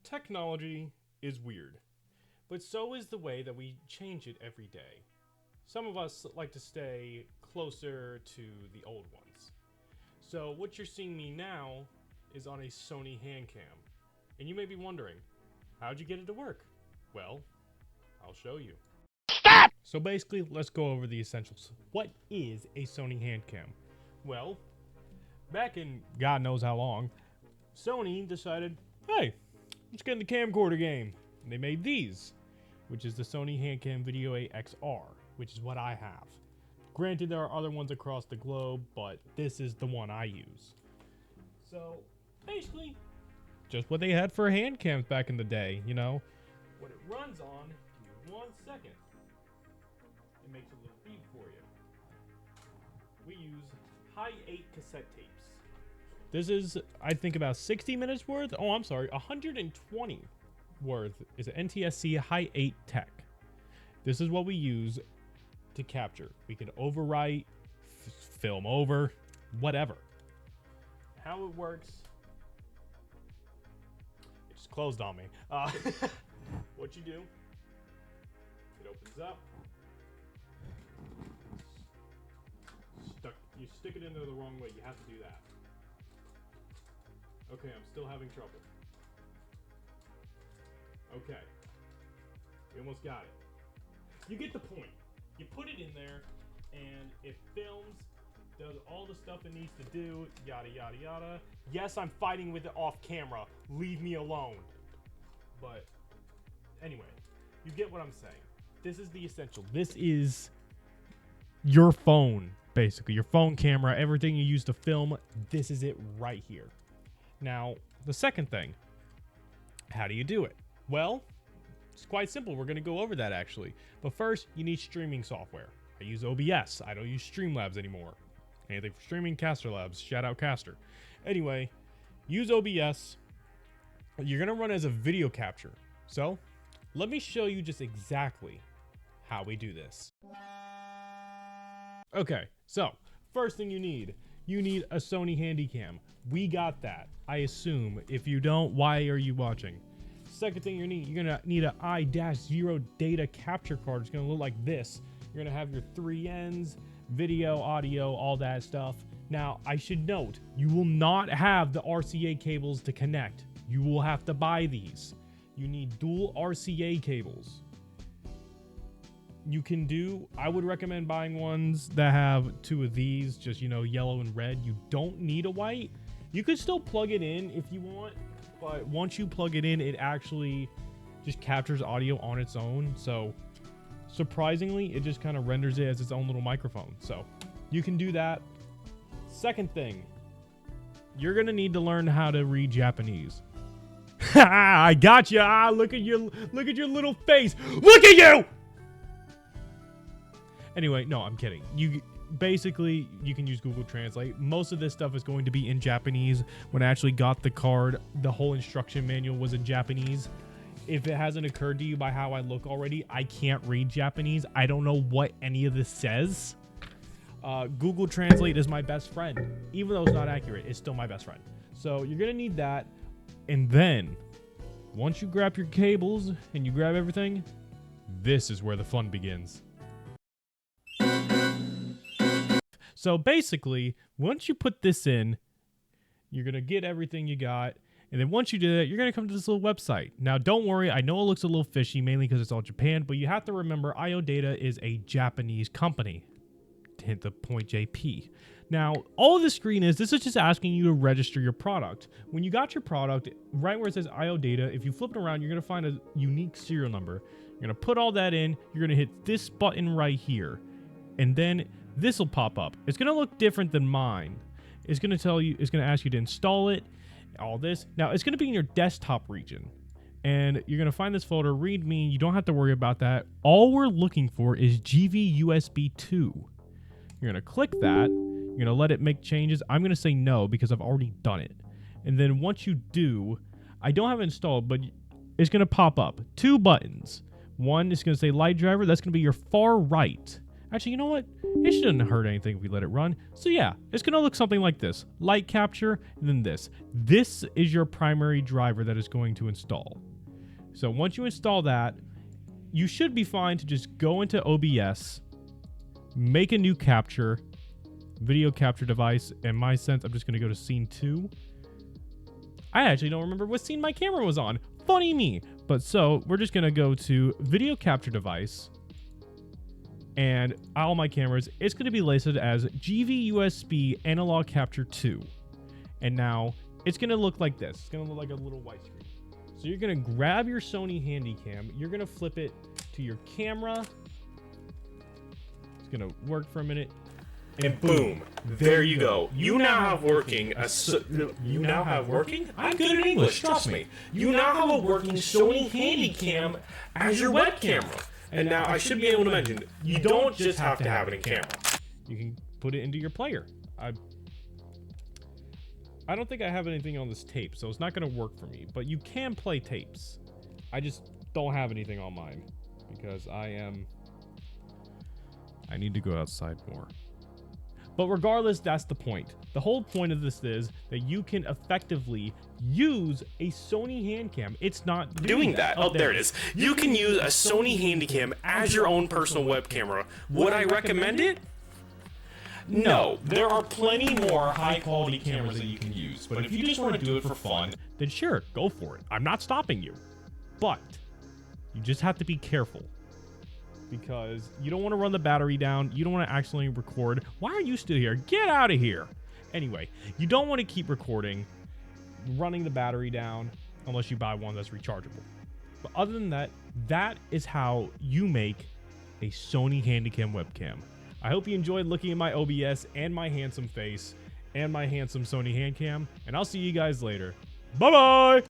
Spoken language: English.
Technology is weird, but so is the way that we change it every day. Some of us like to stay closer to the old ones. So what you're seeing me now is on a Sony Handycam. And you may be wondering, how'd you get it to work? Well, I'll show you. Stop! So basically, let's go over the essentials. What is a Sony Handycam? Well, back in God knows how long, Sony decided, hey, let's get in the camcorder game. And they made these, which is the Sony Handycam Video 8 XR, which is what I have. Granted, there are other ones across the globe, but this is the one I use. So, basically, just what they had for hand cams back in the day, you know. What it runs on, give me 1 second. It makes a little beat for you. We use Hi-8 cassette tapes. This is, I think, about 60 minutes worth. Oh, I'm sorry, 120 worth is an NTSC Hi-8 Tech. This is what we use to capture. We can overwrite, film over, whatever. How it works, it just closed on me. What you do, it opens up. You stick it in there the wrong way. You have to do that. Okay, I'm still having trouble. Okay. We almost got it. You get the point. You put it in there, and it films, does all the stuff it needs to do, yada, yada, yada. Yes, I'm fighting with it off camera. Leave me alone. But anyway, you get what I'm saying. This is the essential. This is your phone, basically. Your phone camera, everything you use to film, this is it right here. Now, the second thing, how do you do it? Well, it's quite simple. We're going to go over that, actually. But first, you need streaming software. I use OBS. I don't use Streamlabs anymore. Anything for streaming, Caster Labs. Shout out Caster. Anyway, use OBS. You're going to run as a video capture. So, let me show you just exactly how we do this. Okay, so, first thing you need a Sony Handycam. We got that, I assume. If you don't, why are you watching? Second thing you're gonna need an I-0 data capture card. It's gonna look like this. You're gonna have your 3 ends, video, audio, all that stuff. Now, I should note, you will not have the RCA cables to connect. You will have to buy these. You need dual RCA cables. I would recommend buying ones that have 2 of these, just, you know, yellow and red. You don't need a white. You could still plug it in if you want, but once you plug it in, it actually just captures audio on its own. So surprisingly, it just kind of renders it as its own little microphone. So you can do that. Second thing, you're going to need to learn how to read Japanese. I got you. Look at your little face. Look at you. Anyway, no, I'm kidding. You can use Google Translate. Most of this stuff is going to be in Japanese. When I actually got the card, the whole instruction manual was in Japanese. If it hasn't occurred to you by how I look already, I can't read Japanese. I don't know what any of this says. Google Translate is my best friend. Even though it's not accurate, it's still my best friend. So you're going to need that. And then, once you grab your cables and you grab everything, this is where the fun begins. So basically, once you put this in, you're going to get everything you got. And then once you do that, you're going to come to this little website. Now, don't worry. I know it looks a little fishy, mainly because it's all Japan. But you have to remember, IO Data is a Japanese company. To hint the point, JP. Now, all this screen this is just asking you to register your product. When you got your product, right where it says IO Data, if you flip it around, you're going to find a unique serial number. You're going to put all that in. You're going to hit this button right here. And then this will pop up. It's going to look different than mine. It's going to ask you to install it, all this. Now, it's going to be in your desktop region. And you're going to find this folder, README. You don't have to worry about that. All we're looking for is GV-USB 2. You're going to click that. You're going to let it make changes. I'm going to say no because I've already done it. And then once you do, I don't have it installed, but it's going to pop up. 2 buttons. One is going to say light driver. That's going to be your far right. Actually, you know what? It shouldn't hurt anything if we let it run. So yeah, it's going to look something like this. Light capture, and then this. This is your primary driver that is going to install. So once you install that, you should be fine to just go into OBS, make a new capture, video capture device. In my sense, I'm just going to go to scene 2. I actually don't remember what scene my camera was on. Funny me. But so we're just going to go to video capture device. And all my cameras, it's going to be listed as GV-USB Analog Capture 2. And now it's going to look like this. It's going to look like a little white screen. So you're going to grab your Sony Handycam. You're going to flip it to your camera. It's going to work for a minute. And boom, there you go. You now have working. You now have working? I'm good at English, trust me. You now have a working Sony Handycam as your web camera. And now I should be able to mention, you don't just have to have it in camera. You can put it into your player. I don't think I have anything on this tape, so it's not going to work for me. But you can play tapes. I just don't have anything on mine because I need to go outside more. But regardless, that's the point. The whole point of this is that you can effectively use a Sony Handycam. It's not doing that. Oh, there it is. You can use a Sony Handycam as your own personal web camera. Would I recommend it? No. There are plenty more high-quality cameras that you can use. But if you just want to do it for fun, then sure, go for it. I'm not stopping you. But you just have to be careful. Because you don't want to run the battery down. You don't want to accidentally record. Why are you still here? Get out of here. Anyway, you don't want to keep recording, running the battery down, unless you buy one that's rechargeable. But other than that, that is how you make a Sony Handycam webcam. I hope you enjoyed looking at my OBS and my handsome face and my handsome Sony Handycam. And I'll see you guys later. Bye-bye!